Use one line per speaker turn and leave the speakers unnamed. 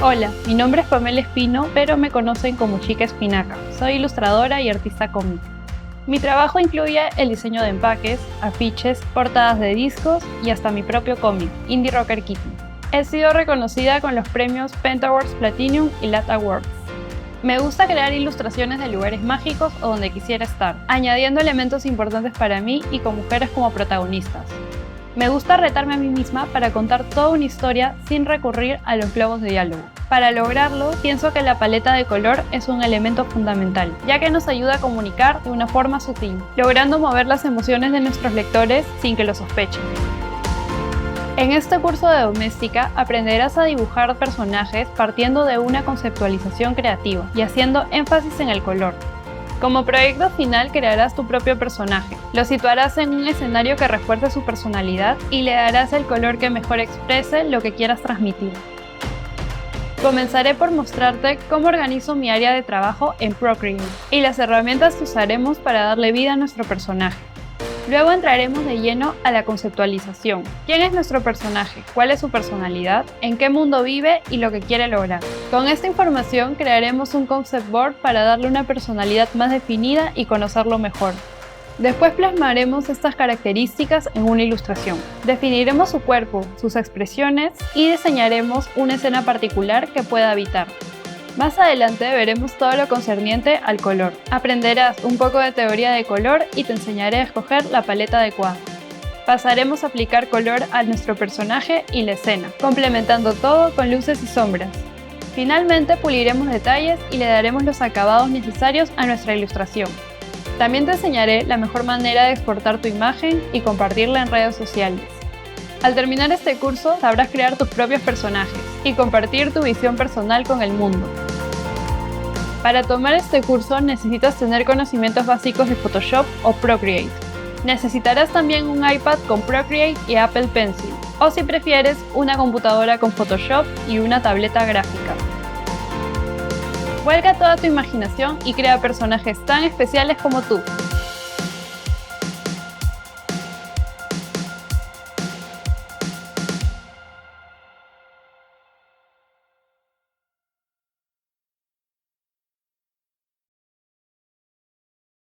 Hola, mi nombre es Pamela Espino, pero me conocen como Chica Espinaca. Soy ilustradora y artista cómic. Mi trabajo incluye el diseño de empaques, afiches, portadas de discos y hasta mi propio cómic, Indie Rocker Kitty. He sido reconocida con los premios Pentawards Platinum y Lat Awards. Me gusta crear ilustraciones de lugares mágicos o donde quisiera estar, añadiendo elementos importantes para mí y con mujeres como protagonistas. Me gusta retarme a mí misma para contar toda una historia sin recurrir a los globos de diálogo. Para lograrlo, pienso que la paleta de color es un elemento fundamental, ya que nos ayuda a comunicar de una forma sutil, logrando mover las emociones de nuestros lectores sin que lo sospechen. En este curso de doméstica aprenderás a dibujar personajes partiendo de una conceptualización creativa y haciendo énfasis en el color. Como proyecto final crearás tu propio personaje, lo situarás en un escenario que refuerce su personalidad y le darás el color que mejor exprese lo que quieras transmitir. Comenzaré por mostrarte cómo organizo mi área de trabajo en Procreate y las herramientas que usaremos para darle vida a nuestro personaje. Luego entraremos de lleno a la conceptualización. ¿Quién es nuestro personaje? ¿Cuál es su personalidad? ¿En qué mundo vive? Y lo que quiere lograr. Con esta información crearemos un concept board para darle una personalidad más definida y conocerlo mejor. Después plasmaremos estas características en una ilustración. Definiremos su cuerpo, sus expresiones y diseñaremos una escena particular que pueda habitar. Más adelante veremos todo lo concerniente al color. Aprenderás un poco de teoría de color y te enseñaré a escoger la paleta adecuada. Pasaremos a aplicar color a nuestro personaje y la escena, complementando todo con luces y sombras. Finalmente puliremos detalles y le daremos los acabados necesarios a nuestra ilustración. También te enseñaré la mejor manera de exportar tu imagen y compartirla en redes sociales. Al terminar este curso, sabrás crear tus propios personajes y compartir tu visión personal con el mundo. Para tomar este curso necesitas tener conocimientos básicos de Photoshop o Procreate. Necesitarás también un iPad con Procreate y Apple Pencil, o si prefieres, una computadora con Photoshop y una tableta gráfica. Vuelca toda tu imaginación y crea personajes tan especiales como tú.